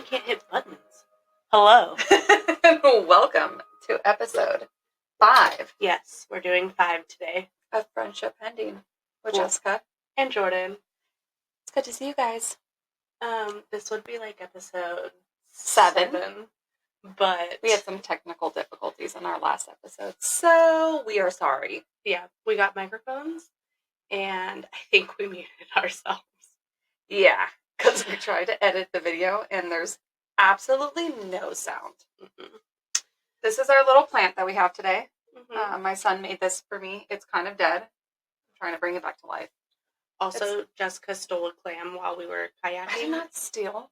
can't hit buttons. Hello. Welcome to episode 5. Yes, we're doing 5 today. Of Friendship Pending with Cool. Jessica. And Jordan. It's good to see you guys. This would be like episode 7. But we had some technical difficulties in our last episode, so we are sorry. Yeah, we got microphones, and I think we muted ourselves. Yeah, because we tried to edit the video, and there's absolutely no sound. Mm-hmm. This is our little plant that we have today. Mm-hmm. My son made this for me. It's kind of dead. I'm trying to bring it back to life. Also, Jessica stole a clam while we were kayaking. I did not steal.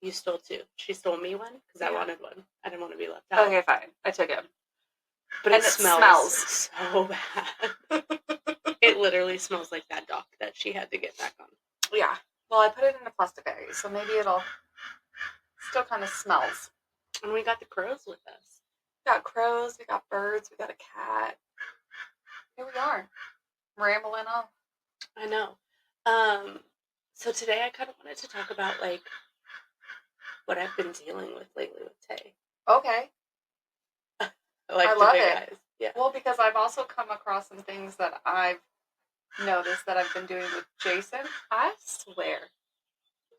You stole 2. She stole me one because I wanted one. I didn't want to be left out. Okay, fine. I took it. But it smells so bad. It literally smells like that dock that she had to get back on. Yeah. Well, I put it in a plastic bag, so maybe it'll still kind of smells. And we got the crows with us. We got crows, we got birds, we got a cat. Here we are. Rambling on. I know. So today I kind of wanted to talk about, like, what I've been dealing with lately with Tay. Okay. I love it. Eyes. Yeah. Well, because I've also come across some things that I've noticed that I've been doing with Jason. I swear.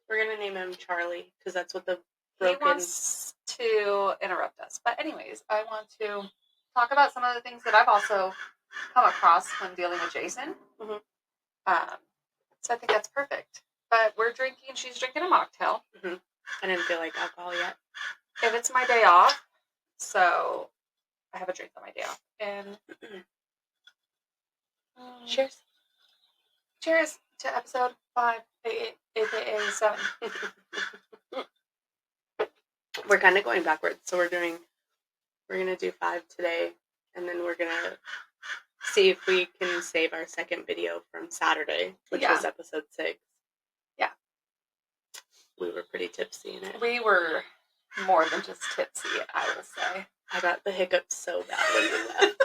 We're going to name him Charlie, because that's what the He wants to interrupt us. But anyways, I want to talk about some of the things that I've also come across when dealing with Jason. Mm-hmm. So I think that's perfect. But she's drinking a mocktail. Mm-hmm. I didn't feel like alcohol yet. If it's my day off, so I have a drink on my day off. And cheers. Cheers to episode 5, aka 7. We're kind of going backwards. So we're going to do 5 today, and then we're going to see if we can save our second video from Saturday, which was episode 6. Yeah. We were pretty tipsy in it. We were more than just tipsy, I will say. I got the hiccups so bad when we left.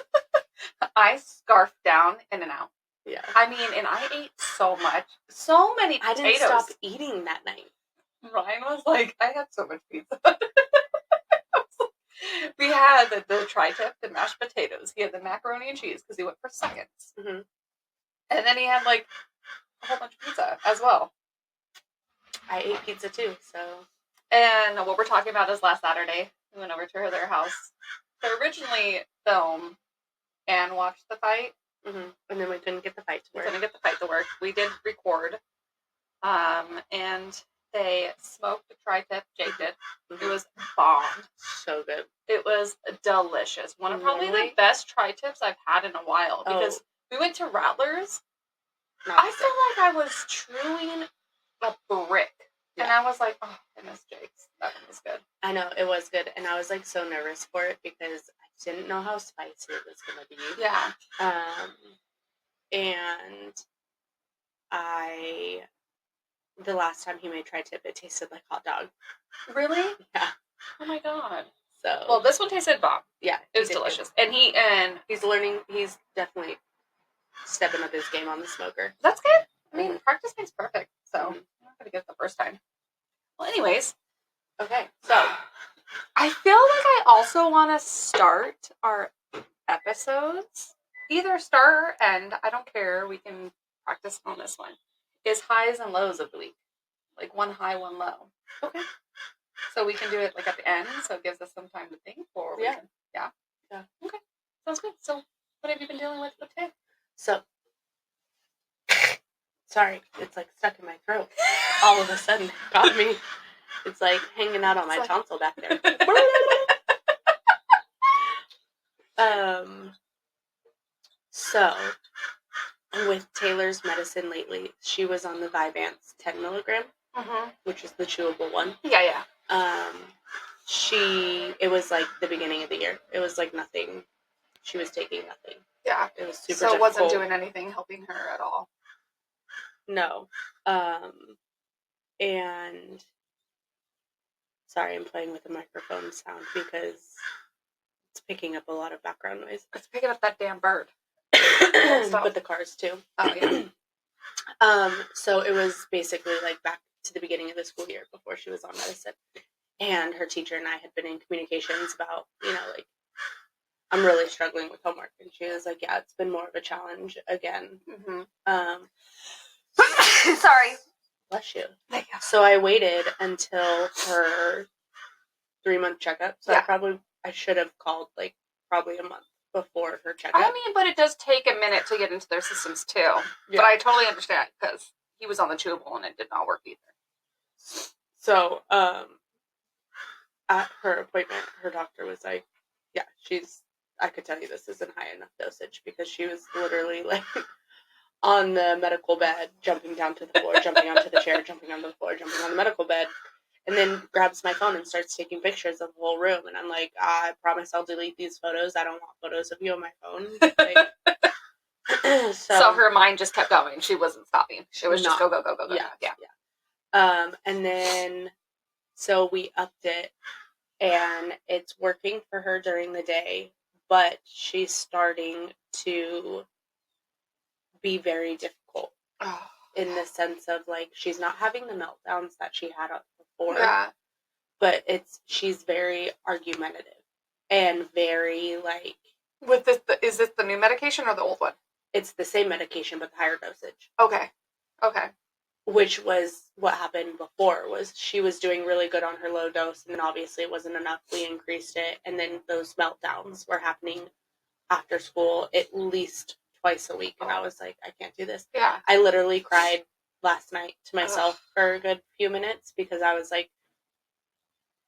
I scarfed down in and out. Yeah. I mean, and I ate so much. So many potatoes. I didn't stop eating that night. Ryan was like, I had so much pizza. We had the tri-tip, the mashed potatoes. He had the macaroni and cheese because he went for seconds. Mm-hmm. And then he had like a whole bunch of pizza as well. I ate pizza too, so. And what we're talking about is last Saturday. We went over to their house to originally film and watch the fight. Mm-hmm. And then we couldn't get the fight to work. We did record. And they smoked the tri-tip. Jake did. Mm-hmm. It was bomb. So good. It was delicious. One of probably the best tri-tips I've had in a while. Because we went to Rattlers. I feel like I was chewing a brick. Yeah. And I was like, oh, I miss Jake's. That one was good. I know, it was good. And I was like so nervous for it because I didn't know how spicy it was going to be. Yeah. And the last time he made tri-tip, it tasted like hot dog. Really? Yeah. Oh my god. So. Well, this one tasted bomb. Yeah. It was delicious. Good. And he's learning, he's definitely stepping up his game on the smoker. That's good. I mean, practice makes perfect. So, I'm not going to get it the first time. Well, anyways. Okay. So, I feel like I also want to start our episodes. Either start or end. I don't care. We can practice on this one. Is highs and lows of the week. Like one high, one low. Okay. So we can do it like at the end. So it gives us some time to think. Or yeah. Yeah. Okay. Sounds good. So what have you been dealing with today? So. Sorry. It's like stuck in my throat. All of a sudden. Got me. It's like hanging out on my tonsil back there. So, with Taylor's medicine lately, she was on the Vyvanse 10 milligram, which is the chewable one. Yeah. It was like the beginning of the year. It was like nothing. She was taking nothing. Yeah. It was super So it difficult. wasn't doing anything helping her at all. No. And sorry, I'm playing with the microphone sound because it's picking up a lot of background noise. It's picking up that damn bird. But the cars too. Oh yeah. So it was basically like back to the beginning of the school year before she was on medicine. And her teacher and I had been in communications about, like, I'm really struggling with homework. And she was like, yeah, it's been more of a challenge again. Mm-hmm. Sorry. Bless you. So I waited until her 3-month checkup. So I should have called, like, probably a month before her checkup. I mean, but it does take a minute to get into their systems, too. Yeah. But I totally understand, because he was on the chewable and it did not work either. So, at her appointment, her doctor was like, yeah, I could tell you this isn't high enough dosage, because she was literally, like, on the medical bed, jumping down to the floor, jumping onto the chair, jumping on the floor, jumping on the medical bed, and then grabs my phone and starts taking pictures of the whole room. And I'm like, I promise I'll delete these photos. I don't want photos of you on my phone. Like, so her mind just kept going. She wasn't stopping. It was just go, go, go, go, go. Yeah. And then, so we upped it, and it's working for her during the day, but she's starting to be very difficult in the sense of, like, she's not having the meltdowns that she had before. Yeah. But she's very argumentative and very, like... With this, is this the new medication or the old one? It's the same medication, but the higher dosage. Okay. Which was what happened before, was she was doing really good on her low dose, and then obviously it wasn't enough. We increased it, and then those meltdowns were happening after school at least twice a week, and I was like, I can't do this. Yeah. I literally cried last night to myself for a good few minutes, because I was like,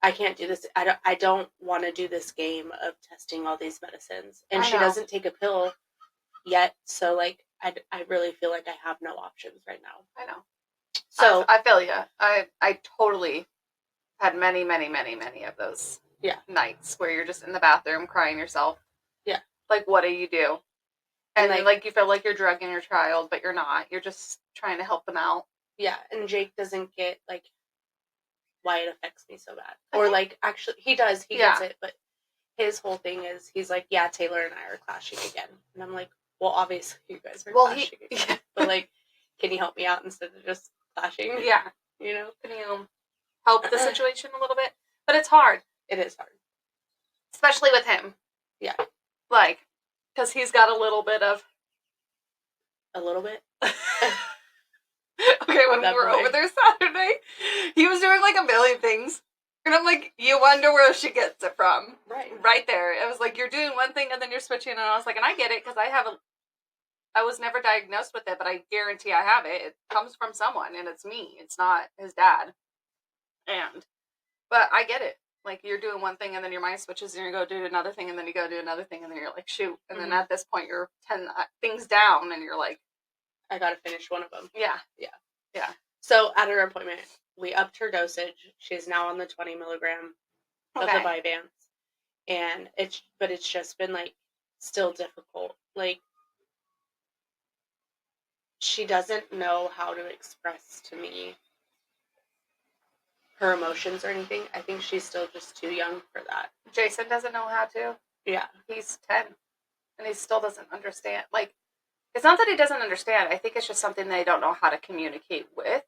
I can't do this. I don't want to do this game of testing all these medicines. And she doesn't take a pill yet, so, like, I really feel like I have no options right now. I know. So I feel you. I totally had many, many, many, many of those nights where you're just in the bathroom crying yourself. Yeah. Like, what do you do? And then, like, you feel like you're drugging your child, but you're not. You're just trying to help them out. Yeah, and Jake doesn't get, like, why it affects me so bad. Or, like, actually, he does. He gets it, but his whole thing is, he's like, yeah, Taylor and I are clashing again. And I'm like, well, obviously you guys are clashing again. But, like, can you help me out instead of just clashing? Yeah. You know? Can you help the situation a little bit? But it's hard. It is hard. Especially with him. Yeah. Like, because he's got a little bit of... A little bit? Okay, when we were over there Saturday, he was doing, like, a million things. And I'm like, you wonder where she gets it from. Right there. It was like, you're doing one thing and then you're switching. And I was like, and I get it, because I was never diagnosed with it, but I guarantee I have it. It comes from someone, and it's me. It's not his dad. But I get it. Like, you're doing one thing and then your mind switches and you go do another thing and then you go do another thing and then you're like, shoot. And then at this point you're 10 things down and you're like, I gotta finish one of them. Yeah. So at her appointment, we upped her dosage. She's now on the 20 milligram of the Vyvanse. And it's just been, like, still difficult. Like, she doesn't know how to express to me her emotions or anything. I think she's still just too young for that. Jason doesn't know how to. Yeah. He's 10. And he still doesn't understand. Like, it's not that he doesn't understand. I think it's just something they don't know how to communicate with.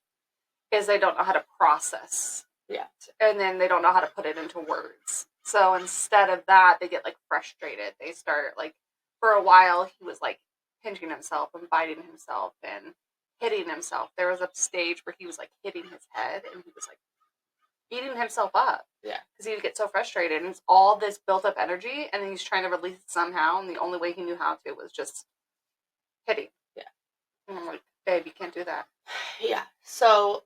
Is they don't know how to process. Yeah. And then they don't know how to put it into words. So instead of that, they get, like, frustrated. They start, like, for a while, he was, like, pinching himself and biting himself and hitting himself. There was a stage where he was, like, hitting his head and he was, like, beating himself up. Yeah. Because he would get so frustrated. And it's all this built up energy and then he's trying to release it somehow. And the only way he knew how to was just hitting. Yeah. And I'm like, babe, you can't do that. Yeah. So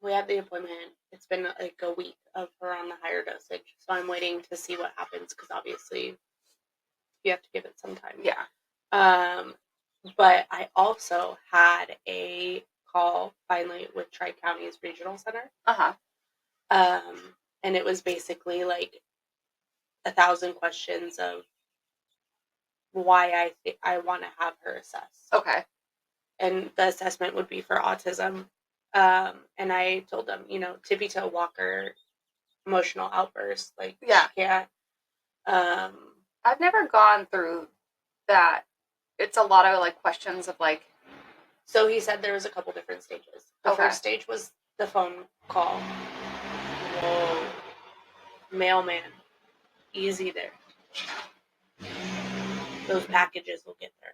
we had the appointment. It's been, like, a week of her on the higher dosage. So I'm waiting to see what happens, because obviously you have to give it some time. Yeah. But I also had a call finally with Tri-County's Regional Center. And it was basically, like, 1,000 questions of why I want to have her assessed. Okay. And the assessment would be for autism. And I told them, tippy-toe walker, emotional outburst, like, she can't. I've never gone through that. It's a lot of, like, questions of, like... So he said there was a couple different stages. The first stage was the phone call. Whoa. Mailman. Easy there. Those packages will get there.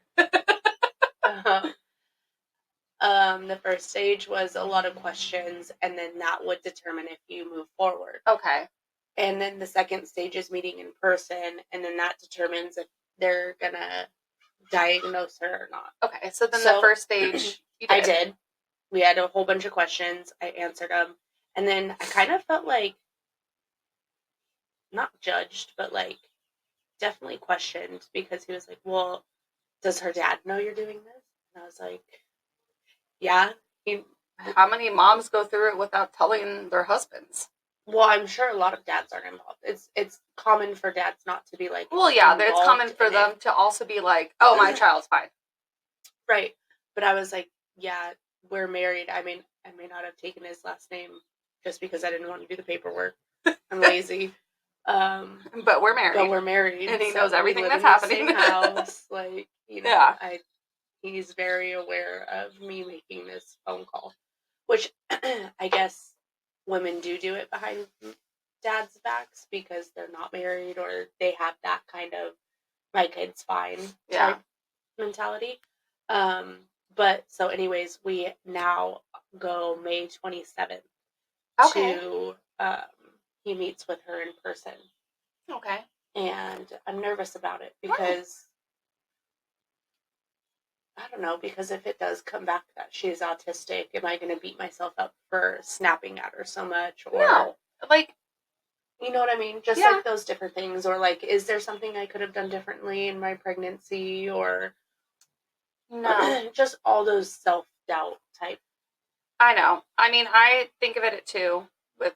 The first stage was a lot of questions, and then that would determine if you move forward. Okay. And then the second stage is meeting in person, and then that determines if they're gonna diagnose her or not. Okay, so then the first stage, you did. I did. We had a whole bunch of questions. I answered them, and then I kind of felt like, not judged, but like definitely questioned, because he was like, well, does her dad know you're doing this? And I was like, yeah. How many moms go through it without telling their husbands? Well, I'm sure a lot of dads aren't involved. It's common for dads not to be like. Well, yeah, it's common for them to also be like, oh, my child's fine. Right. But I was like, yeah, we're married. I mean, I may not have taken his last name just because I didn't want to do the paperwork. I'm lazy. But we're married. And he knows everything that's happening. In the same house, like, yeah. He's very aware of me making this phone call, which I guess women do it behind dads' backs because they're not married or they have that kind of my kid's fine type mentality. But so anyways, we now go May 27th to he meets with her in person. Okay. And I'm nervous about it because I don't know, because if it does come back that she's autistic, am I going to beat myself up for snapping at her so much? Or, no. Like, you know what I mean? Just like those different things. Or like, is there something I could have done differently in my pregnancy? Or no. Just all those self-doubt type. I know. I mean, I think of it too with,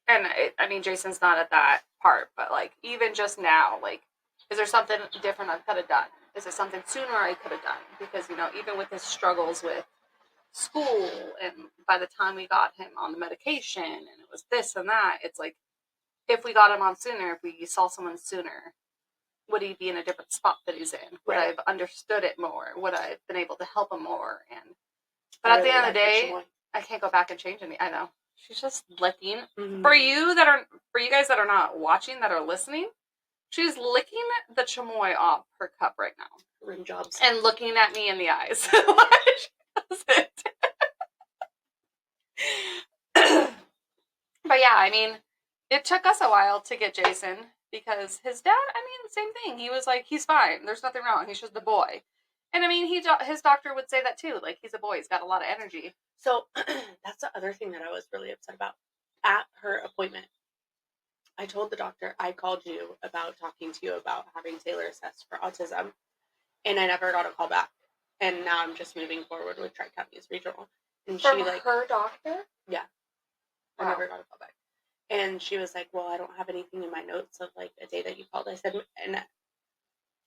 and I mean, Jason's not at that part, but like, even just now, like, is there something different I could have done? Is there something sooner I could have done? Because, even with his struggles with school, and by the time we got him on the medication, and it was this and that, it's like, if we got him on sooner, if we saw someone sooner, would he be in a different spot that he's in? Would I have understood it more? Would I have been able to help him more? But at the end of the day, I can't go back and change anything. I know. She's just licking. Mm-hmm. For you guys that are not watching, that are listening, she's licking the chamoy off her cup right now. Rim jobs. And looking at me in the eyes. But yeah, I mean, it took us a while to get Jason because his dad, same thing. He was like, he's fine. There's nothing wrong. He's just a boy. And I mean, his doctor would say that too. Like, he's a boy. He's got a lot of energy. So that's the other thing that I was really upset about. At her appointment, I told the doctor I called you about talking to you about having Taylor assessed for autism, and I never got a call back. And now I'm just moving forward with Tri-Counties Regional. And from her doctor? Yeah. Wow. I never got a call back. And she was like, well, I don't have anything in my notes of like a day that you called. I said, and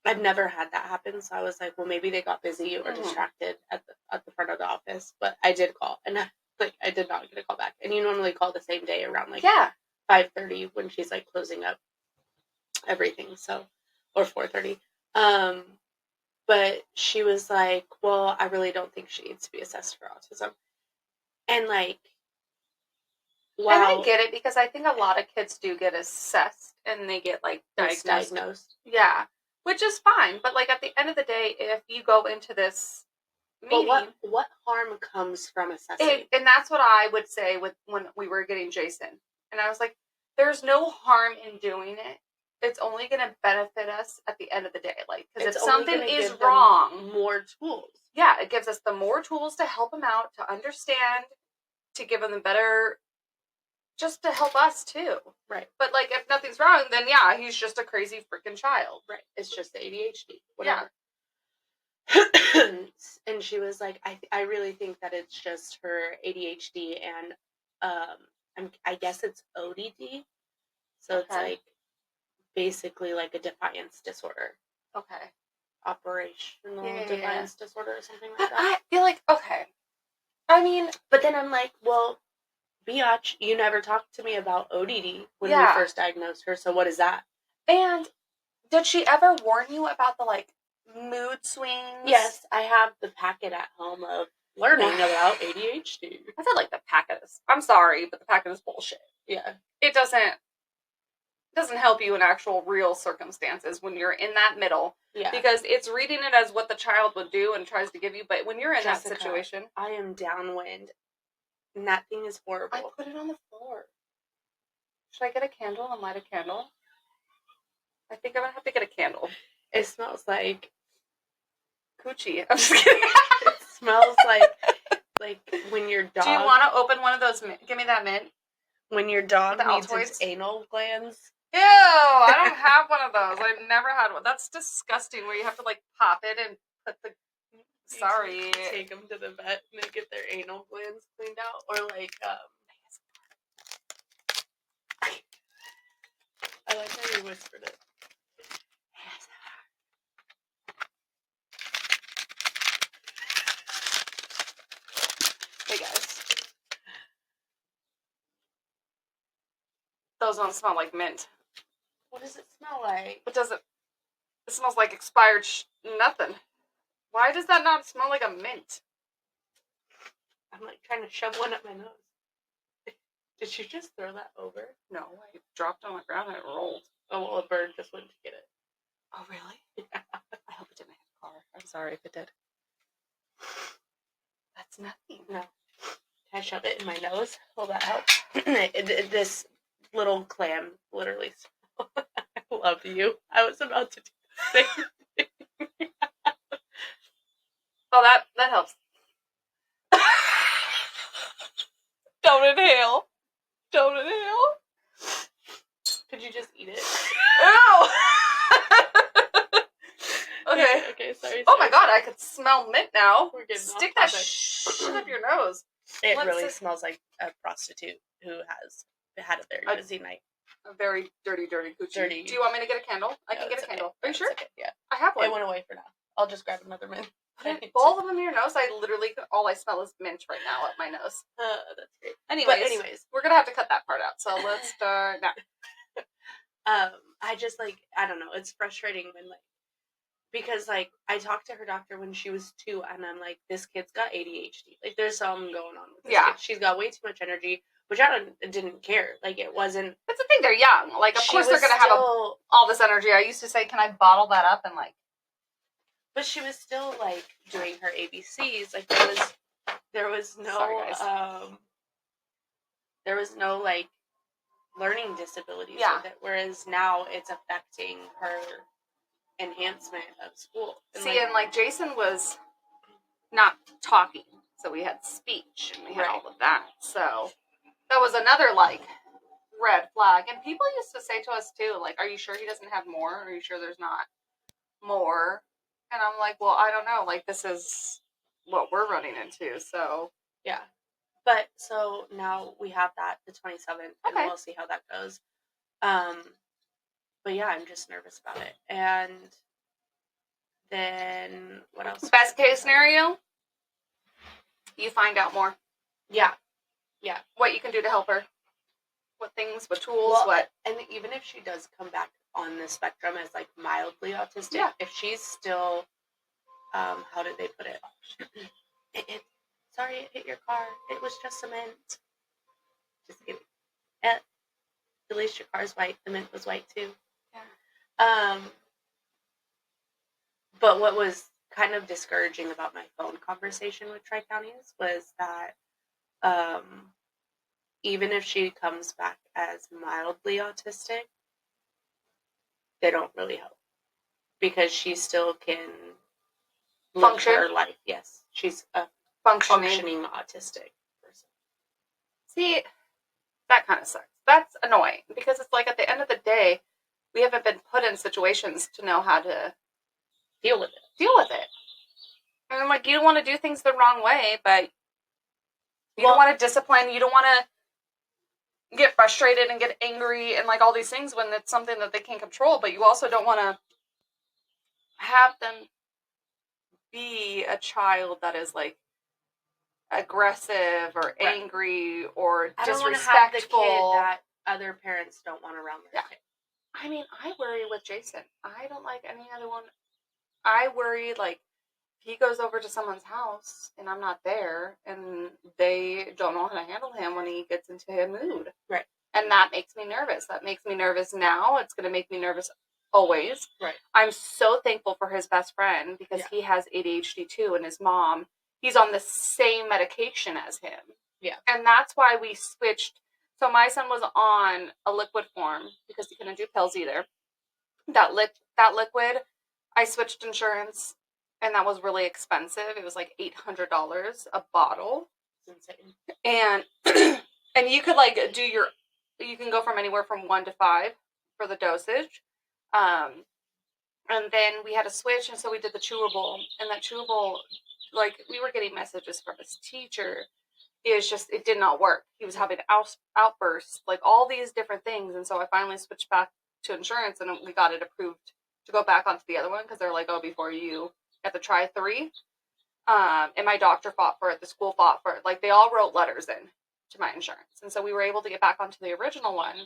I've never had that happen. So I was like, well, maybe they got busy or distracted at the front of the office. But I did call, and I did not get a call back. And you normally call the same day around 5:30 when she's like closing up everything. So, or 4:30. But she was like, well, I really don't think she needs to be assessed for autism. And like, wow. And I get it because I think a lot of kids do get assessed and they get like diagnosed. Yeah. Which is fine. But like at the end of the day, if you go into this meeting. But what harm comes from assessing? And that's what I would say when we were getting Jason. And I was like, there's no harm in doing it. It's only going to benefit us at the end of the day. Like, because if something is wrong, more tools. Yeah, it gives us the more tools to help him out, to understand, to give him the better, just to help us too. Right. But like, if nothing's wrong, then yeah, he's just a crazy freaking child. Right. It's just the ADHD. Whatever. Yeah. And she was like, I really think that it's just her ADHD and I guess it's ODD. So it's like basically like a defiance disorder. Okay. Operational defiance disorder or something like that. I feel like, okay. I mean, but then I'm like, well, biatch, you never talked to me about ODD when we first diagnosed her. So what is that? And did she ever warn you about the like mood swings? Yes, I have the packet at home of learning about ADHD. I feel like the packet is, I'm sorry, but the packet is bullshit. Yeah. It doesn't help you in actual real circumstances when you're in that middle. Yeah. Because it's reading it as what the child would do and tries to give you, but when you're in Jessica, that situation. I am downwind. And that thing is horrible. I put it on the floor. Should I get a candle and light a candle? I think I'm going to have to get a candle. It smells like coochie. I'm just kidding. It smells like when your dog... Do you want to open one of those? Give me that mint. When your dog needs its anal glands. Ew, I don't have one of those. I've never had one. That's disgusting where you have to like pop it and put the... Sorry. Take them to the vet and they get their anal glands cleaned out. Or like, I like how you whispered it. Hey guys. Those don't smell like mint. What does it smell like? It doesn't. It smells like expired nothing. Why does that not smell like a mint? I'm like trying to shove one up my nose. Did you just throw that over? No, I dropped on the ground and it rolled. Oh, well, a bird just went to get it. Oh, really? Yeah. I hope it didn't hit the car. I'm sorry if it did. That's nothing. No. Can I shove it in my nose? Will that help? This little clam literally I love you. I was about to do the same thing. Oh, that helps. Don't inhale. Don't inhale. Could you just eat it? Ew! Okay, sorry. Oh my god, I could smell mint now. We're getting Stick that shit up your nose. It really smells like a prostitute who has had a very busy night. A very dirty coochie. Dirty. Do you want me to get a candle? I can get a candle. Are you sure? Okay. Yeah. I have one. It went away for now. I'll just grab another mint. Both of them in your nose. All I smell is mint right now up my nose. That's great. Anyways, we're gonna have to cut that part out. So let's start now. I just I don't know. It's frustrating when because I talked to her doctor when she was 2, and I'm like, this kid's got ADHD. Like, there's something going on with this kid. She's got way too much energy, which I didn't care. Like, it wasn't. That's the thing. They're young. Like, of course they're gonna have all this energy. I used to say, can I bottle that up and But she was still doing her ABCs. Like, there was no Sorry, there was no learning disabilities with it. Whereas now it's affecting her enhancement of school. And Jason was not talking, so we had speech and we had all of that. So that was another red flag. And people used to say to us too, are you sure he doesn't have more? Are you sure there's not more? And I'm like, well, I don't know. This is what we're running into. So yeah. But so now we have that the 27th, and we'll see how that goes. But yeah, I'm just nervous about it. And then what else? Best case scenario, you find out more. Yeah. What you can do to help her. What things, what tools, what. And even if she does come back on the spectrum as mildly autistic, if she's still, how did they put it? Sorry, it hit your car. It was just cement. Just kidding. At least your car's white. The mint was white too. Yeah. But what was kind of discouraging about my phone conversation with Tri-Counties was that even if she comes back as mildly autistic, they don't really help. Because she still can function her life. Yes. She's a functioning autistic person. See, that kind of sucks. That's annoying because it's at the end of the day, we haven't been put in situations to know how to deal with it. And I'm you don't want to do things the wrong way, but you don't want to discipline. You don't want to get frustrated and get angry and all these things when it's something that they can't control. But you also don't want to have them be a child that is aggressive or angry or disrespectful. I don't want to have the kid that other parents don't want around their kid. I mean, I worry with Jason. I don't like any other one. I worry if he goes over to someone's house and I'm not there, and they don't know how to handle him when he gets into a mood. Right. And that makes me nervous. That makes me nervous now. It's going to make me nervous always. Right. I'm so thankful for his best friend because he has ADHD too, and his mom, he's on the same medication as him. Yeah. And that's why we switched. So my son was on a liquid form because he couldn't do pills either. That liquid, I switched insurance, and that was really expensive. It was like $800 a bottle. It's insane. And and you could like do you can go from anywhere from 1 to 5 for the dosage. And then we had to switch, and so we did the chewable, and that chewable, like, we were getting messages from his teacher. It did not work. He was having outbursts, like all these different things. And so I finally switched back to insurance, and we got it approved to go back onto the other one because they're like, oh, before you have to try 3. And my doctor fought for it. The school fought for it. Like, they all wrote letters in to my insurance. And so we were able to get back onto the original one,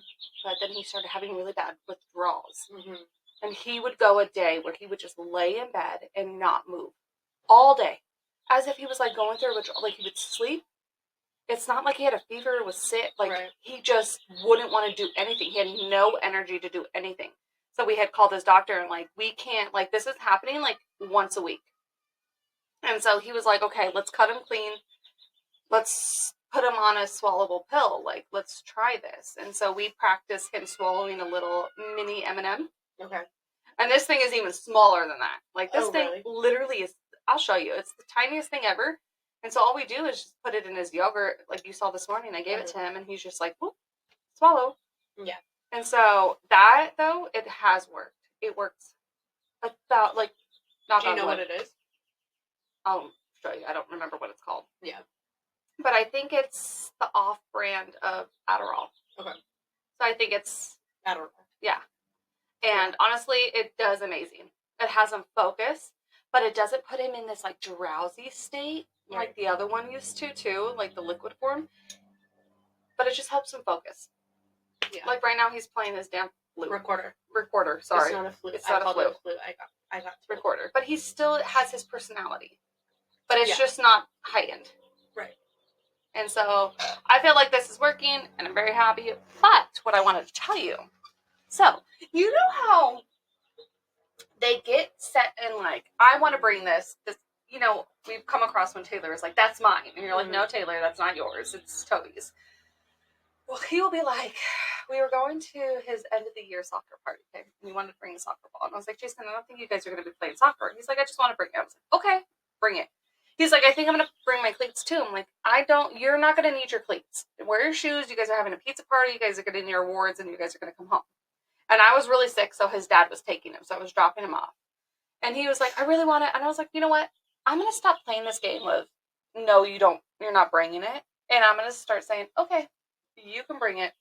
but then he started having really bad withdrawals. Mm-hmm. And he would go a day where he would just lay in bed and not move all day, as if he was like going through a withdrawal. Like, he would sleep. It's not like he had a fever or was sick. Like, He just wouldn't want to do anything. He had no energy to do anything. So we had called his doctor and, like, we can't, like, this is happening, like, once a week. And so he was like, okay, let's cut him clean. Let's put him on a swallowable pill. Like, let's try this. And so we practiced him swallowing a little mini M&M. Okay. And this thing is even smaller than that. Like, this thing really? literally is, I'll show you. It's the tiniest thing ever. And so all we do is just put it in his yogurt, like you saw this morning. I gave it to him, and he's just like, whoop, swallow. Yeah. And so that, though, it has worked. It works about, like, do you know what it is? I'll show you. I don't remember what it's called. Yeah. But I think it's the off-brand of Adderall. Okay. So I think it's Adderall. Yeah. And honestly, it does amazing. It has him focus, but it doesn't put him in this, like, drowsy state like the other one used to, too, like the liquid form. But it just helps him focus. Yeah. Like, right now, he's playing his damn flute. Recorder, sorry. It's not a flute. It's not a flute. I got recorder. But he still has his personality. But it's just not heightened. Right. And so I feel like this is working, and I'm very happy. But what I wanted to tell you, so you know how they get set in, like, I want to bring this, you know, we've come across when Taylor is like, that's mine. And you're like, no, Taylor, that's not yours. It's Toby's. Well, he will be like, we were going to his end of the year soccer party, okay? And we wanted to bring a soccer ball. And I was like, Jason, I don't think you guys are going to be playing soccer. And he's like, I just want to bring it. I was like, okay, bring it. He's like, I think I'm going to bring my cleats too. I'm like, you're not going to need your cleats. Wear your shoes. You guys are having a pizza party. You guys are getting your awards, and you guys are going to come home. And I was really sick, so his dad was taking him. So I was dropping him off. And he was like, I really want it. And I was like, you know what? I'm going to stop playing this game with, no, you don't. You're not bringing it. And I'm going to start saying, okay, you can bring it.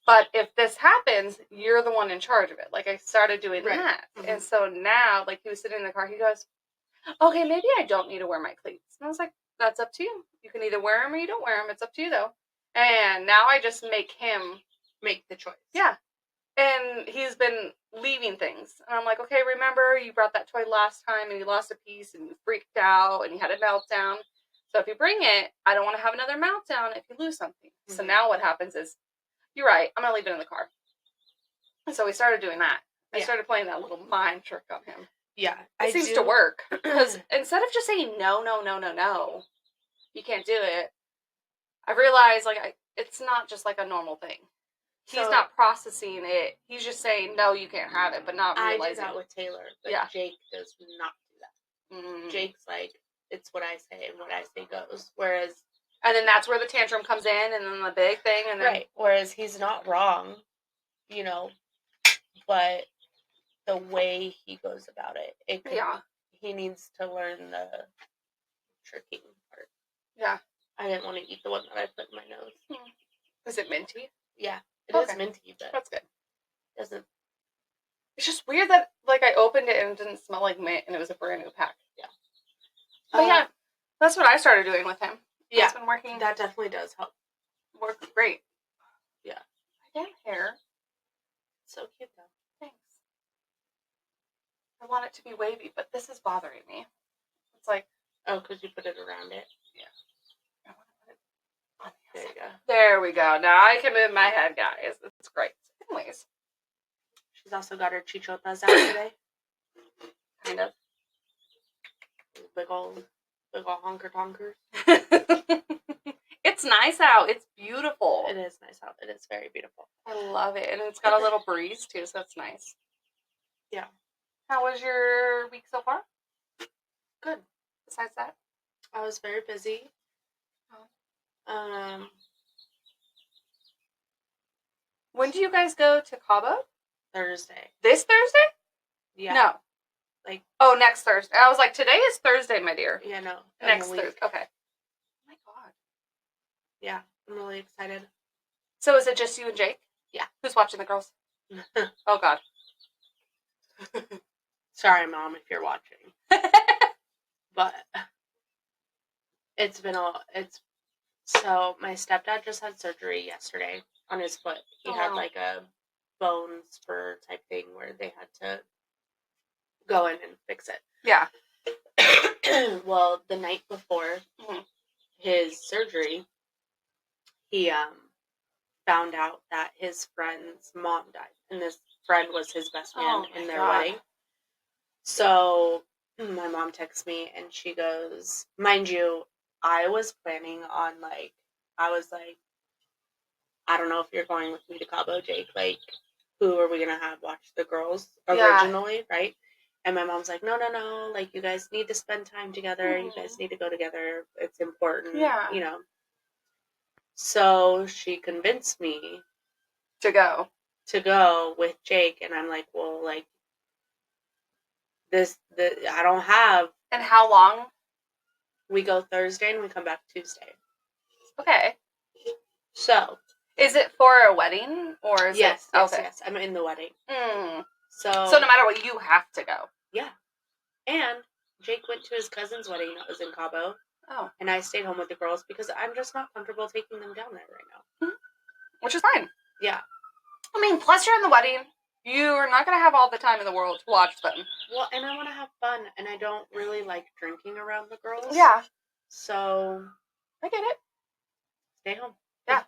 But if this happens, you're the one in charge of it. Like, I started doing that. Mm-hmm. And so now, like, he was sitting in the car. He goes, okay, maybe I don't need to wear my cleats. And I was like, that's up to you. You can either wear them or you don't wear them. It's up to you, though. And now I just make him make the choice. Yeah. And he's been leaving things. And I'm like, okay, remember you brought that toy last time and you lost a piece and you freaked out and you had a meltdown. So if you bring it, I don't want to have another meltdown if you lose something. Mm-hmm. So now what happens is, you're right, I'm going to leave it in the car. And so we started doing that. I started playing that little mind trick on him. Yeah. It seems to work. Because instead of just saying no, you can't do it, I realized, like, it's not just like a normal thing. He's not processing it. He's just saying, no, you can't have it, but not realizing. I do that with Taylor, but Jake does not do that. Mm. Jake's like, it's what I say, and what I say goes. Whereas... And then that's where the tantrum comes in, and then the big thing, and then... Right. Whereas he's not wrong, you know, but the way he goes about it, he needs to learn the tricking part. Yeah. I didn't want to eat the one that I put in my nose. Is it minty? Yeah. It is minty, but... That's good. Doesn't... It's just weird that, like, I opened it and it didn't smell like mint, and it was a brand new pack. Yeah. But that's what I started doing with him. Yeah. It's been working. That definitely does help. Works great. Yeah. My damn hair. So cute, though. Thanks. I want it to be wavy, but this is bothering me. It's like... Oh, because you put it around it? Yeah. There you go. There we go. Now I can move my head, guys. It's great. Anyways. She's also got her chichotas out today. Kind of. Big old honker tonkers. It's nice out. It's beautiful. It is nice out. It is very beautiful. I love it. And it's got a little breeze, too, so it's nice. Yeah. How was your week so far? Good. Besides that? I was very busy. When do you guys go to Cabo? Thursday. This Thursday? Yeah. No. Oh, next Thursday. I was like, today is Thursday, my dear. Yeah, no. Next Thursday. Okay. Oh my God. Yeah, I'm really excited. So is it just you and Jake? Yeah. Who's watching the girls? Oh God. Sorry, Mom, if you're watching. But so my stepdad just had surgery yesterday on his foot. He had like a bone spur type thing where they had to go in and fix it. Yeah. Well, the night before his surgery, he found out that his friend's mom died, and this friend was his best man in their wedding. So my mom texts me, and she goes, mind you, I was planning on, I was like, I don't know if you're going with me to Cabo, Jake. Like, who are we going to have watch the girls originally, right? And my mom's like, no. Like, you guys need to spend time together. You guys need to go together. It's important. Yeah. You know. So she convinced me to go with Jake. And I'm like, well, like, I don't have. And how long? We go Thursday and we come back Tuesday. Okay. So. Is it for a wedding or is yes, it? Okay. Yes. I'm in the wedding. So no matter what, you have to go. Yeah. And Jake went to his cousin's wedding that was in Cabo. Oh. And I stayed home with the girls because I'm just not comfortable taking them down there right now. Which is fine. Yeah. I mean, plus you're in the wedding. You're not going to have all the time in the world to watch them. Well, and I want to have fun, and I don't really like drinking around the girls. Yeah. So. I get it. Stay home. Yeah.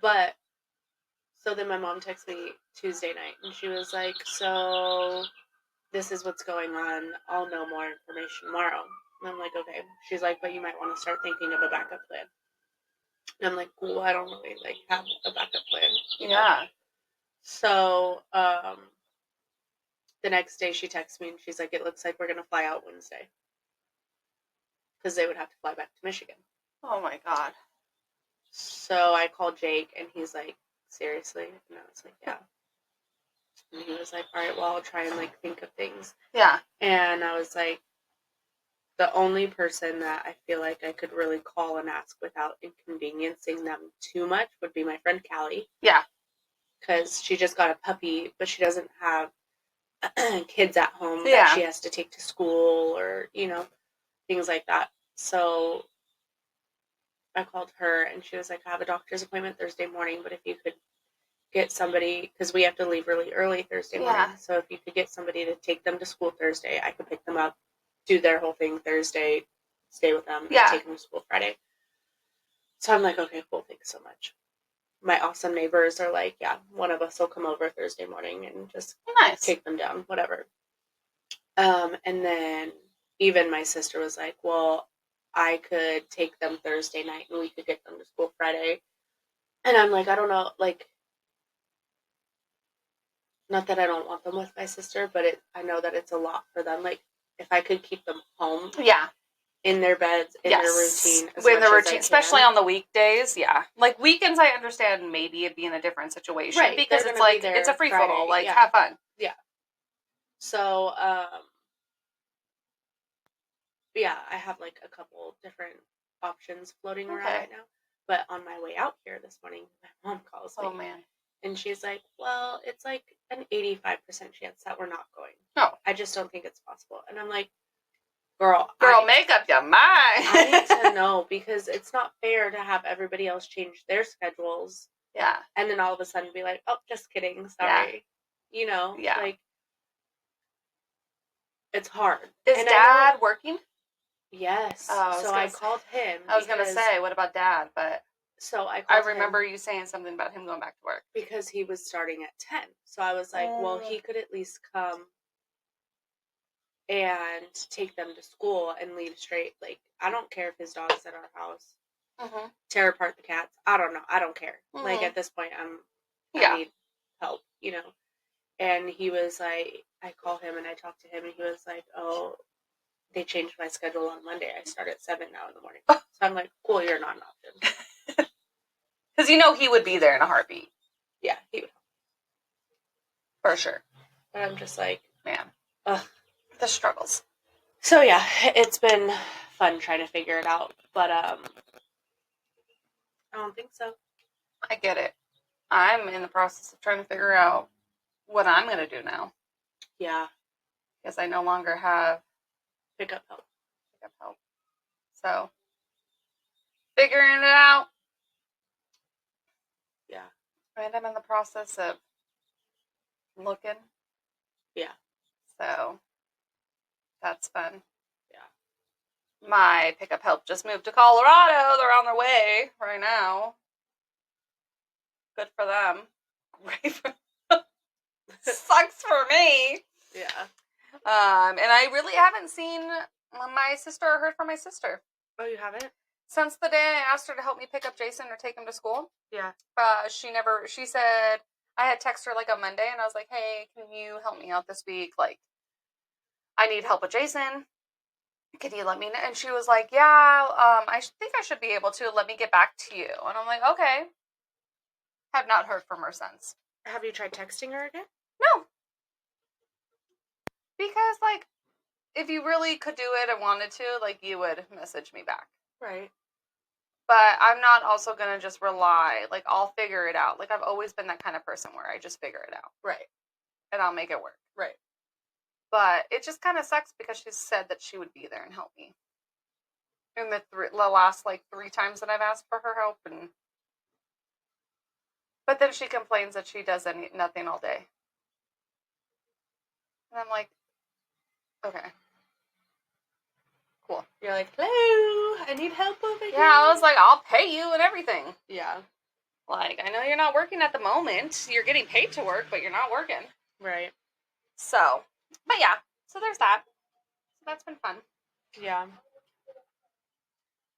But, so then my mom texted me Tuesday night, and she was like, so, this is what's going on. I'll know more information tomorrow. And I'm like, okay. She's like, but you might want to start thinking of a backup plan. And I'm like, well, I don't really, have a backup plan. Yeah. So, the next day she texts me, and she's like, it looks like we're going to fly out Wednesday. Because they would have to fly back to Michigan. Oh, my God. So I called Jake, and he's like, seriously? And I was like, yeah. And he was like, all right, well, I'll try and, think of things. Yeah. And I was like, the only person that I feel like I could really call and ask without inconveniencing them too much would be my friend Callie. Yeah. Because she just got a puppy, but she doesn't have kids at home that she has to take to school or, things like that. So I called her, and she was like, I have a doctor's appointment Thursday morning, but if you could get somebody, because we have to leave really early Thursday morning, so if you could get somebody to take them to school Thursday, I could pick them up, do their whole thing Thursday, stay with them, and take them to school Friday. So I'm like, okay, cool, thanks so much. My awesome neighbors are like, yeah, one of us will come over Thursday morning and just take them down, whatever. And then even my sister was like, well, I could take them Thursday night and we could get them to school Friday. And I'm like, I don't know, not that I don't want them with my sister, but I know that it's a lot for them. If I could keep them home. Yeah. In their beds, in their routine. In their routine, especially on the weekdays, yeah. Weekends, I understand maybe it'd be in a different situation. Right. Because it's it's a free-for-all. Have fun. Yeah. So, yeah, I have a couple different options floating around right now. But on my way out here this morning, my mom calls me. Oh, man. And she's like, well, it's an 85% chance that we're not going. No. I just don't think it's possible. And I'm like, Girl, make up your mind. I need to know, because it's not fair to have everybody else change their schedules. Yeah. And then all of a sudden be like, oh, just kidding. Sorry. Yeah. Yeah. It's hard. Is Dad working? Yes. So I called him. I was going to say, what about Dad? But so I remember you saying something about him going back to work. Because he was starting at 10. So I was like, well, he could at least come and take them to school and leave straight. Like, I don't care if his dog's at our house. Mm-hmm. Tear apart the cats. I don't know. I don't care. Mm-hmm. Like, at this point, I need help, you know. And he was like, I call him and I talk to him and he was like, oh, they changed my schedule on Monday. I start at 7 now in the morning. So I'm like, cool, you're not an option. Because you know he would be there in a heartbeat. Yeah, he would. For sure. But I'm just like, man, the struggles. So yeah, it's been fun trying to figure it out. But I don't think so. I get it. I'm in the process of trying to figure out what I'm going to do now. Yeah. Because I no longer have pickup help. So, figuring it out. Yeah. And I'm in the process of looking. Yeah. So, that's fun. Yeah. My pickup help just moved to Colorado. They're on their way right now. Good for them. Great for them. Sucks for me. Yeah. And I really haven't seen my sister or heard from my sister. Oh, you haven't? Since the day I asked her to help me pick up Jason or take him to school. Yeah. She said, I had texted her like on Monday and I was like, hey, can you help me out this week? Like, I need help with Jason. Can you let me know? And she was like, yeah, I think I should be able to. Let me get back to you. And I'm like, okay. Have not heard from her since. Have you tried texting her again? No. Because, like, if you really could do it and wanted to, like, you would message me back. Right. But I'm not also going to just rely. Like, I'll figure it out. Like, I've always been that kind of person where I just figure it out. Right. And I'll make it work. Right. But it just kind of sucks because she said that she would be there and help me. In the last, like, 3 times that I've asked for her help. But then she complains that she does nothing all day. And I'm like, okay. Cool. You're like, hello, I need help over here. Yeah, I was like, I'll pay you and everything. Yeah. Like, I know you're not working at the moment. You're getting paid to work, but you're not working. Right. So, but yeah. So there's that. So that's been fun. Yeah.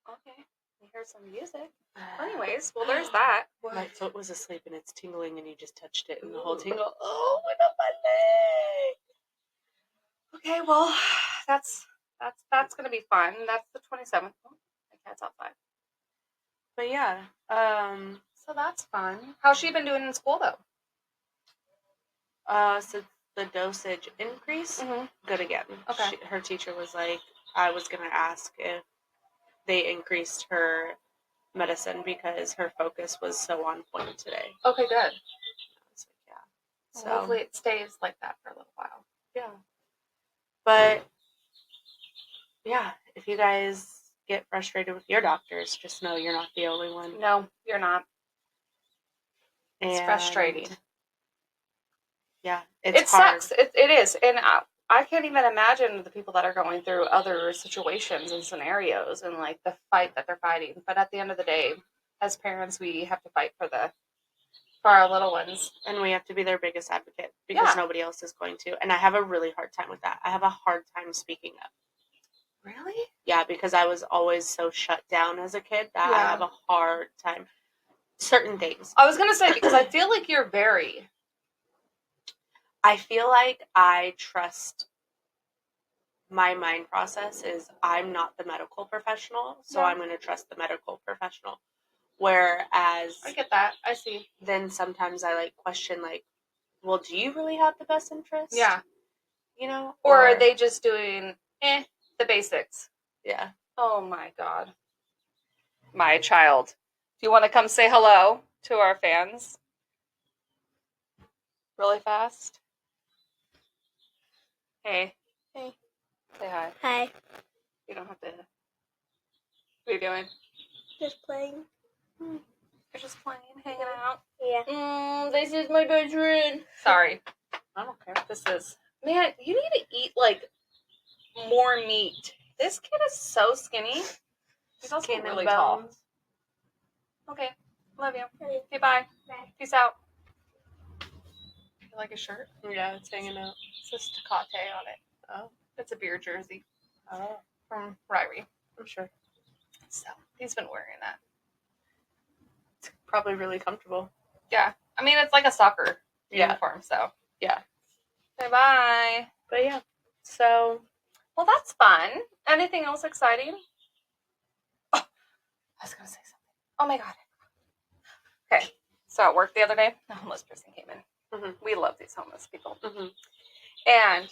Okay. We heard some music. Anyways, well, there's that. My foot was asleep and it's tingling and you just touched it and the whole tingle. Oh, what up my leg. Okay, well, that's going to be fun. That's the 27th. Oh, my cat's outside. But yeah. So that's fun. How's she been doing in school, though? So the dosage increase, good again. Okay. Her teacher was like, I was going to ask if they increased her medicine because her focus was so on point today. Okay, good. I was like, yeah. So hopefully it stays like that for a little while. Yeah. But yeah, if you guys get frustrated with your doctors, just know you're not the only one. No, you're not. It's frustrating. Yeah, it hard. Sucks. It is. And I can't even imagine the people that are going through other situations and scenarios and like the fight that they're fighting. But at the end of the day, as parents, we have to fight for our little ones. And we have to be their biggest advocate because nobody else is going to. And I have a really hard time with that. I have a hard time speaking up. Really? Yeah, because I was always so shut down as a kid that I have a hard time. Certain things. I was going to say, because I feel like you're very... I feel like I trust my mind process is I'm not the medical professional, so I'm going to trust the medical professional. Whereas... I get that. I see. Then sometimes I like question like, well, do you really have the best interest? Yeah. You know? Or are they just doing the basics? Yeah. Oh my God. My child. Do you want to come say hello to our fans? Really fast? Hey. Hey. Say hi. Hi. You don't have to. What are you doing? Just playing. You're just playing, hanging out? Yeah. This is my bedroom. Sorry. I don't care. This is... Man, you need to eat, like, more meat. This kid is so skinny. He's also Skin and really tall. bones. Okay. Love you. Love you. Okay, bye. Bye. Peace out. You like his shirt? Yeah, it's hanging out. It says Tecate on it. Oh. It's a beer jersey Oh. from Ryrie. I'm sure. So he's been wearing that. It's probably really comfortable. Yeah. I mean, it's like a soccer uniform, so. Yeah. Okay, bye. But yeah. So. Well, that's fun. Anything else exciting? Oh, I was going to say something. Oh my God. Okay. So at work the other day, a homeless person came in. Mm-hmm. We love these homeless people. Mm-hmm. And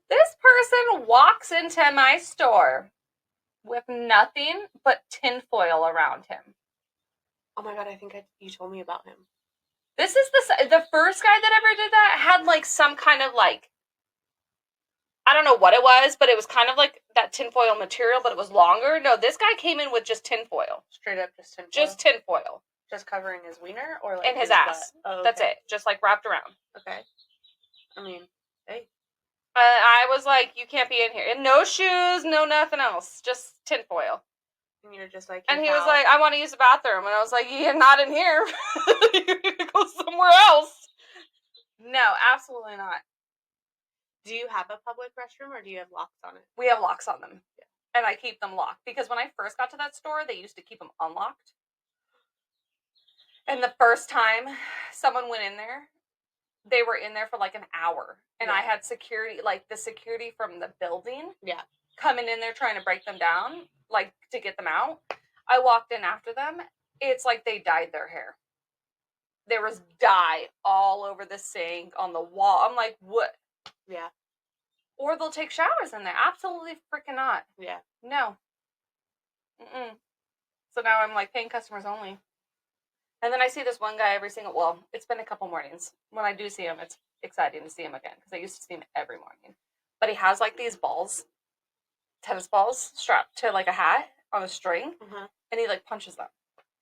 this person walks into my store with nothing but tinfoil around him. Oh my God, I think you told me about him. This is the first guy that ever did that had like some kind of like, I don't know what it was, but it was kind of like that tinfoil material, but it was longer. No, this guy came in with just tinfoil. Straight up just tinfoil? Just tinfoil. Just covering his wiener? Or like and his ass. Oh, okay. That's it. Just like wrapped around. Okay. I mean, hey. I was like, you can't be in here. And no shoes, no nothing else. Just tinfoil. And you're just like, and he was like, I want to use the bathroom. And I was like, yeah, not in here. You need to go somewhere else. No, absolutely not. Do you have a public restroom or do you have locks on it? We have locks on them. Yeah. And I keep them locked. Because when I first got to that store, they used to keep them unlocked. And the first time someone went in there, they were in there for like an hour. And I had security, like the security from the building. Yeah. Coming in there trying to break them down, like to get them out. I walked in after them. It's like they dyed their hair. There was dye all over the sink, on the wall. I'm like, what? Yeah. Or they'll take showers in there. Absolutely freaking not. Yeah. No. Mm-mm. So now I'm like paying customers only. And then I see this one guy every single, well, it's been a couple mornings. When I do see him, it's exciting to see him again because I used to see him every morning. But he has like these balls, tennis balls, strapped to like a hat on a string, and he like punches them.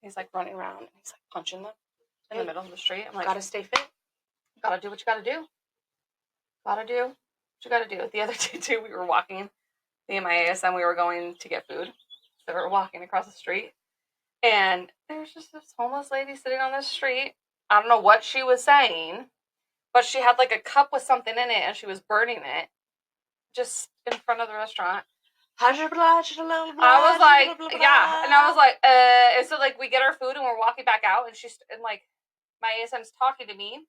He's like running around and he's like punching them in the middle of the street. I'm like, gotta stay fit. Gotta do what you gotta do. Gotta do what you gotta do. The other day too, we were walking, me and my ASM, we were going to get food. So we were walking across the street. And there was just this homeless lady sitting on the street. I don't know what she was saying, but she had like a cup with something in it and she was burning it just in front of the restaurant. I was like, yeah. And I was like, and so like we get our food and we're walking back out and like my ASM's talking to me.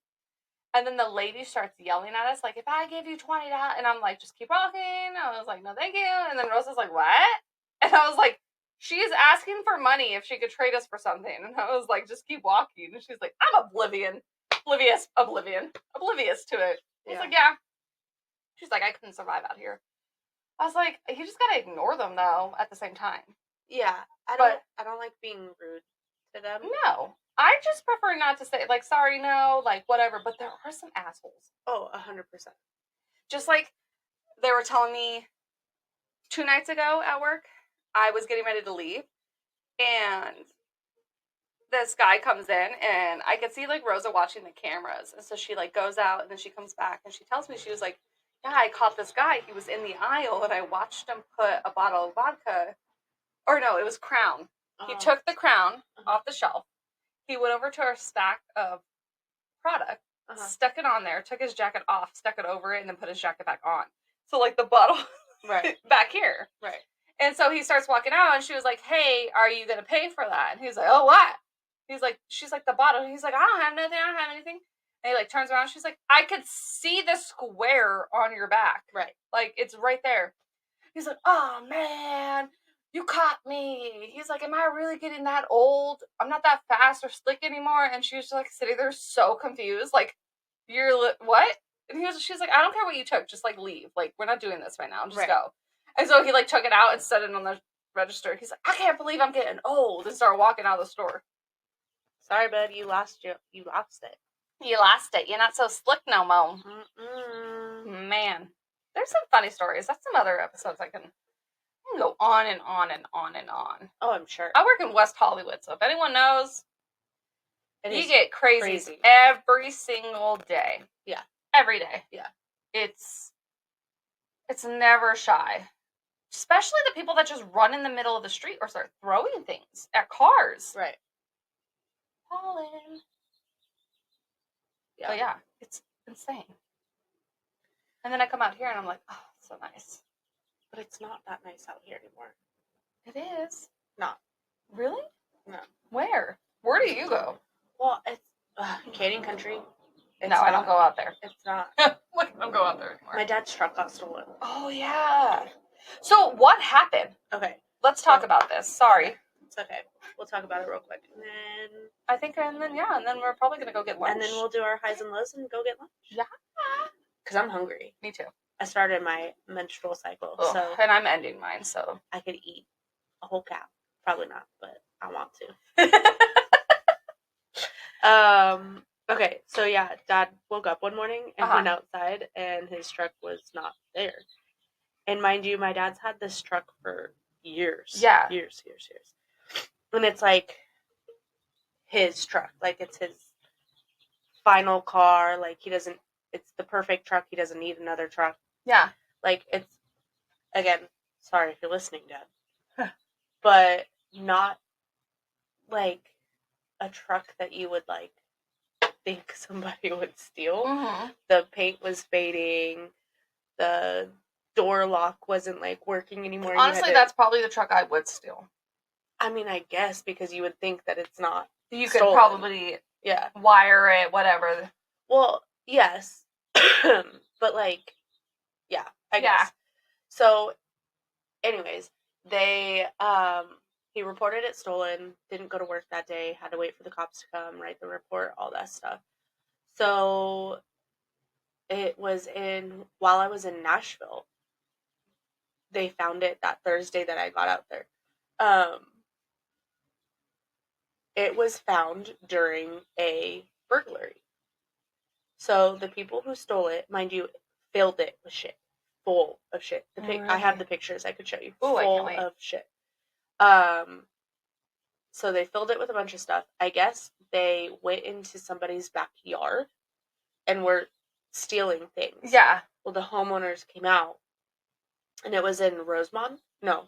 And then the lady starts yelling at us, like, if I give you $20, and I'm like, just keep walking. I was like, no, thank you. And then Rosa's like, what? And I was like, she is asking for money if she could trade us for something. And I was like, just keep walking. And she's like, I'm oblivious to it. I was like, yeah. She's like, I couldn't survive out here. I was like, you just gotta ignore them though at the same time. Yeah. I don't like being rude to them. No. I just prefer not to say, like, sorry, no, like, whatever. But there are some assholes. Oh, 100%. Just like they were telling me 2 nights ago at work, I was getting ready to leave, and this guy comes in, and I could see, like, Rosa watching the cameras, and so she, like, goes out, and then she comes back, and she tells me, she was like, yeah, I caught this guy, he was in the aisle, and I watched him put a bottle of vodka, or no, it was Crown. He took the Crown off the shelf, he went over to our stack of product, stuck it on there, took his jacket off, stuck it over it, and then put his jacket back on. So, like, the bottle back here. Right. And so he starts walking out, and she was like, hey, are you going to pay for that? And he's like, oh, what? He's like, she's like, the bottle. And he's like, I don't have nothing. I don't have anything. And he, like, turns around. She's like, I could see the square on your back. Right. Like, it's right there. He's like, oh, man, you caught me. He's like, am I really getting that old? I'm not that fast or slick anymore. And she was just, like, sitting there so confused. Like, what? And she's like, I don't care what you took. Just, like, leave. Like, we're not doing this right now. Just go. And so he, like, took it out and set it on the register. He's like, I can't believe I'm getting old. And started walking out of the store. Sorry, bud. You lost it. You lost it. You're not so slick no more. Man. There's some funny stories. That's some other episodes I can go on and on and on and on. Oh, I'm sure. I work in West Hollywood, so if anyone knows, you get crazy every single day. Yeah. Every day. Yeah. It's It's never shy. Especially the people that just run in the middle of the street or start throwing things at cars. Right. Pollen. Yeah. But yeah, it's insane. And then I come out here and I'm like, oh, it's so nice. But it's not that nice out here anymore. It is. Not. Really? No. Where? Where do you go? Well, it's Canadian country. No, I don't go out there. It's not. I don't go out there anymore. My dad's truck got stolen. Oh, yeah. So what happened? Okay. Let's talk about this. Sorry. It's okay. We'll talk about it real quick. And then... I think, and then we're probably going to go get lunch. And then we'll do our highs and lows and go get lunch. Yeah. Because I'm hungry. Me too. I started my menstrual cycle, so... And I'm ending mine, so... I could eat a whole cow. Probably not, but I want to. Okay, so yeah, Dad woke up one morning and went outside, and his truck was not there. And mind you, my dad's had this truck for years. Yeah. Years. And it's like his truck. Like, it's his final car. Like, it's the perfect truck. He doesn't need another truck. Yeah. Like, it's, again, sorry if you're listening, Dad. But not, like, a truck that you would, like, think somebody would steal. Mm-hmm. The paint was fading. The door lock wasn't, like, working anymore. Honestly, that's probably the truck I would steal. I mean, I guess, because you would think that it's not You stolen. could probably wire it, whatever. Well, yes. But, like, yeah, I guess. So, anyways, he reported it stolen, didn't go to work that day, had to wait for the cops to come, write the report, all that stuff. So, it was while I was in Nashville, they found it that Thursday that I got out there. It was found during a burglary. So, the people who stole it, mind you, filled it with shit. Full of shit. Really? I have the pictures I could show you. Ooh, Full of shit. So they filled it with a bunch of stuff. I guess they went into somebody's backyard and were stealing things. Yeah. Well, the homeowners came out, and it was in Rosemont. No.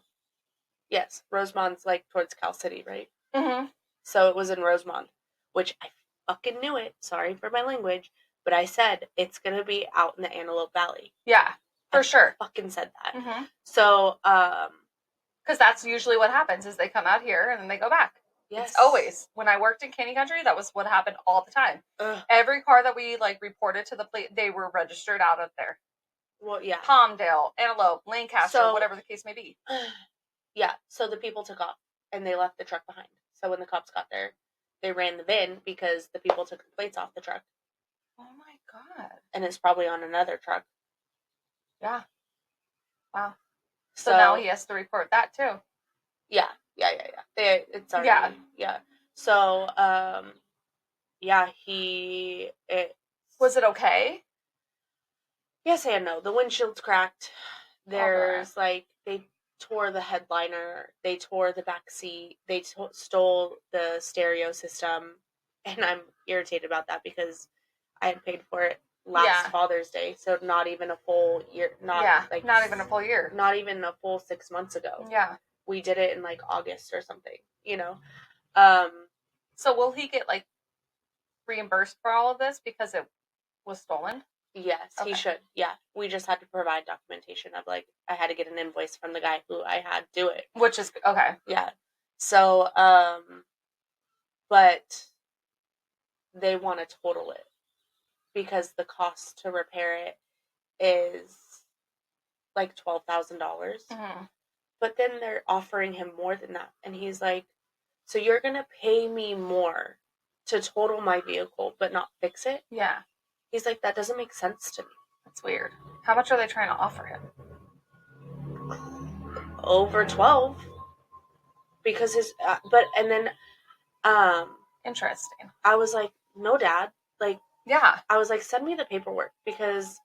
Yes, Rosemont's like towards Cal City, right? Mm-hmm. So it was in Rosemont, which I fucking knew it. Sorry for my language, but I said it's gonna be out in the Antelope Valley. Yeah, for sure. Fucking said that. Mm-hmm. So, because that's usually what happens is they come out here and then they go back. Yes. It's always. When I worked in Canadian Country, that was what happened all the time. Ugh. Every car that we, like, reported to the police, they were registered out of there. Well, yeah. Palmdale, Antelope, Lancaster, whatever the case may be. Yeah, so the people took off, and they left the truck behind. So when the cops got there, they ran the VIN because the people took the plates off the truck. Oh, my God. And it's probably on another truck. Yeah. Wow. So now he has to report that, too. Yeah. It's already, yeah. So, Was it okay? Yes and no. The windshield's cracked. There's, they tore the headliner. They tore the back seat. They stole the stereo system. And I'm irritated about that because I had paid for it last Father's Day. So not even a full year. Not even a full year. Not even a full 6 months ago. Yeah. We did it in, like, August or something, you know? So will he get, like, reimbursed for all of this because it was stolen? Yes, he should. Yeah. We just had to provide documentation of, like, I had to get an invoice from the guy who I had do it. Which is, okay. Yeah. So, but they want to total it because the cost to repair it is, like, $12,000. Mm-hmm. But then they're offering him more than that. And he's like, so you're going to pay me more to total my vehicle but not fix it? Yeah. He's like, that doesn't make sense to me. That's weird. How much are they trying to offer him? Over 12. Because Interesting. I was like, no, Dad. Like, yeah. I was like, send me the paperwork because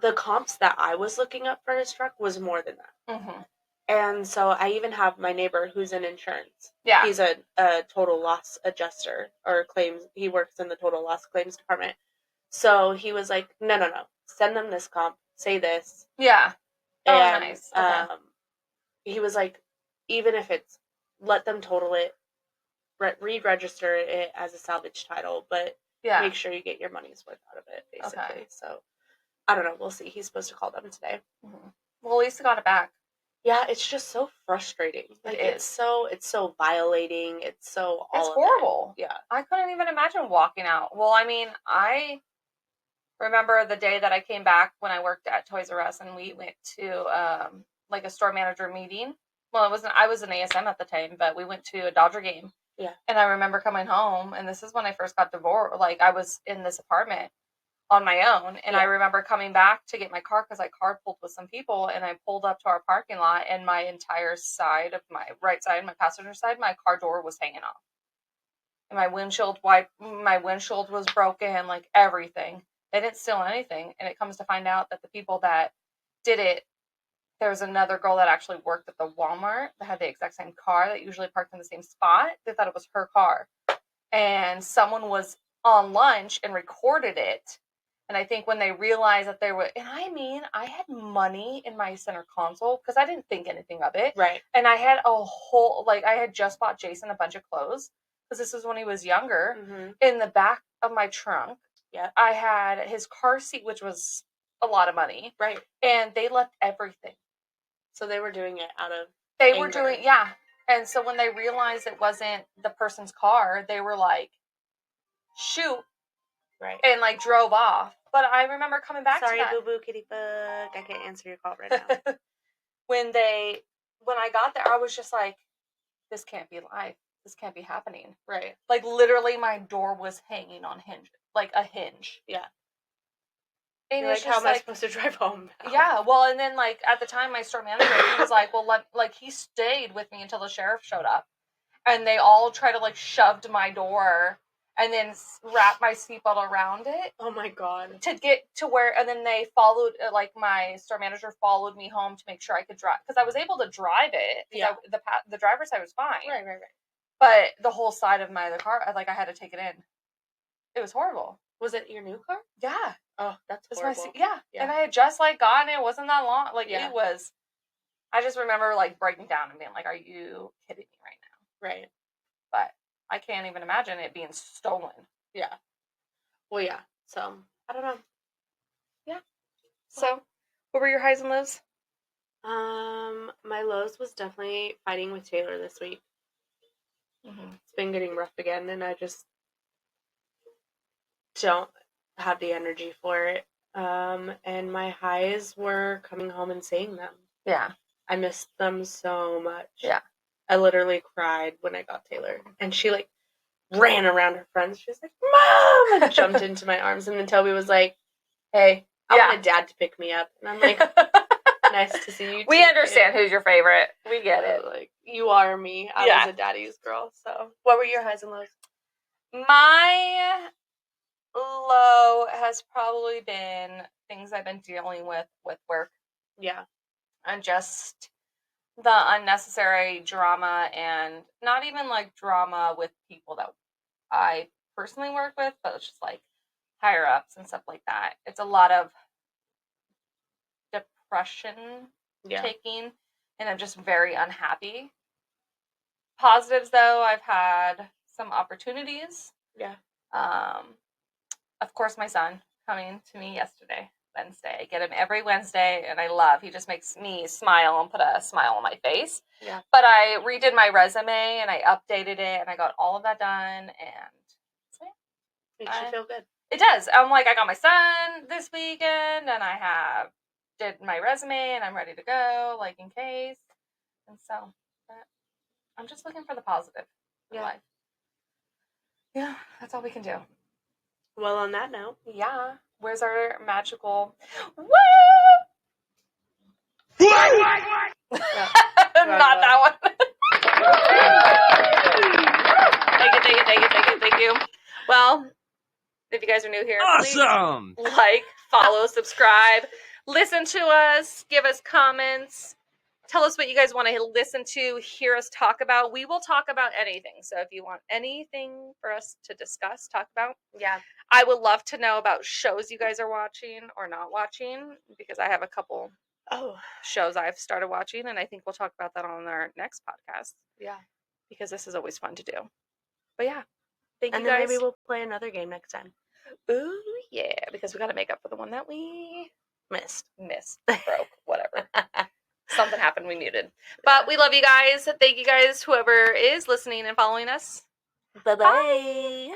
the comps that I was looking up for his truck was more than that. Mm-hmm. And so I even have my neighbor who's in insurance. Yeah. He's a total loss adjuster or claims. He works in the total loss claims department. So he was like, no. Send them this comp. say this. Yeah. And, nice. Okay. He was like, even if it's, let them total it, re-register it as a salvage title, but make sure you get your money's worth out of it, basically. Okay. So, I don't know. We'll see. He's supposed to call them today. Mm-hmm. Well, at least he got it back. Yeah, it's just so frustrating. Like, it's so violating. It's so all. It's horrible. Yeah. I couldn't even imagine walking out. Well, I mean, I remember the day that I came back when I worked at Toys R Us, and we went to like a store manager meeting. Well, it wasn't. I was an ASM at the time, but we went to a Dodger game. Yeah. And I remember coming home, and this is when I first got divorced. Like, I was in this apartment on my own, and I remember coming back to get my car because I carpooled with some people, and I pulled up to our parking lot, and my entire side of my right side, my passenger side, my car door was hanging off, and my windshield was broken, like everything. They didn't steal anything, and it comes to find out that the people that did it, there was another girl that actually worked at the Walmart that had the exact same car that usually parked in the same spot. They thought it was her car, and someone was on lunch and recorded it. And I think when they realized that there were, and I mean, I had money in my center console because I didn't think anything of it. Right. And I had a whole, like, I had just bought Jason a bunch of clothes because this was when he was younger. Mm-hmm. In the back of my trunk, I had his car seat, which was a lot of money. Right. And they left everything. So they were doing it out of anger. Yeah. And so when they realized it wasn't the person's car, they were like, shoot. Right. And like drove off. But I remember coming back to that. Sorry, boo-boo, kitty bug. I can't answer your call right now. When I got there, I was just like, this can't be live. This can't be happening. Right. Like, literally, my door was hanging on hinge. Like, a hinge. Yeah. And you're like, how am I supposed to drive home now? Yeah, well, and then, like, at the time, my store manager, he was like, well, he stayed with me until the sheriff showed up. And they all tried to, like, shoved my door and then wrap my seatbelt around it. Oh, my God. To get to where, and then they followed, like, my store manager followed me home to make sure I could drive. Because I was able to drive it. Yeah. The driver's side was fine. Right. But the whole side of my other car, like, I had to take it in. It was horrible. Was it your new car? Yeah. Oh, that's horrible. Yeah. And I had just, like, gotten it. It wasn't that long. Like, it was, I just remember, like, breaking down and being like, are you kidding me right now? Right. But I can't even imagine it being stolen. Yeah. Well, yeah. So, I don't know. Yeah. So, what were your highs and lows? My lows was definitely fighting with Taylor this week. Mm-hmm. It's been getting rough again, and I just don't have the energy for it. And my highs were coming home and seeing them. Yeah. I missed them so much. Yeah. I literally cried when I got Taylor. And she, like, ran around her friends. She was like, Mom! And jumped into my arms. And then Toby was like, hey, I want a dad to pick me up. And I'm like, nice to see you too. We understand who's your favorite. We get it. Like, you are me. I was a daddy's girl. So, what were your highs and lows? My low has probably been things I've been dealing with work. Yeah. And just the unnecessary drama, and not even like drama with people that I personally work with, but it's just like higher ups and stuff like that. It's a lot of depression taking, and I'm just very unhappy. Positives, though, I've had some opportunities. Yeah. Of course, my son coming to me Wednesday. I get him every Wednesday, and I love. He just makes me smile and put a smile on my face. Yeah. But I redid my resume, and I updated it, and I got all of that done, and makes you feel good. It does. I'm like, I got my son this weekend, and I did my resume, and I'm ready to go, like, in case. And so, I'm just looking for the positive in life. Yeah, that's all we can do. Well, on that note. Yeah. Where's our magical... Woo! Not that one. Thank you. Well, if you guys are new here, awesome! Please like, follow, subscribe, listen to us, give us comments, Tell us what you guys want to listen to, hear us talk about. We will talk about anything. So if you want anything for us to discuss, talk about. Yeah. I would love to know about shows you guys are watching or not watching, because I have a couple shows I've started watching, and I think we'll talk about that on our next podcast. Yeah. Because this is always fun to do. But yeah. Thank you And then guys. maybe we'll play another game next time. Ooh, yeah. Because we got to make up for the one that we Missed. broke, whatever. Something happened, we muted. But we love you guys. Thank you guys, whoever is listening and following us. Bye-bye. Bye.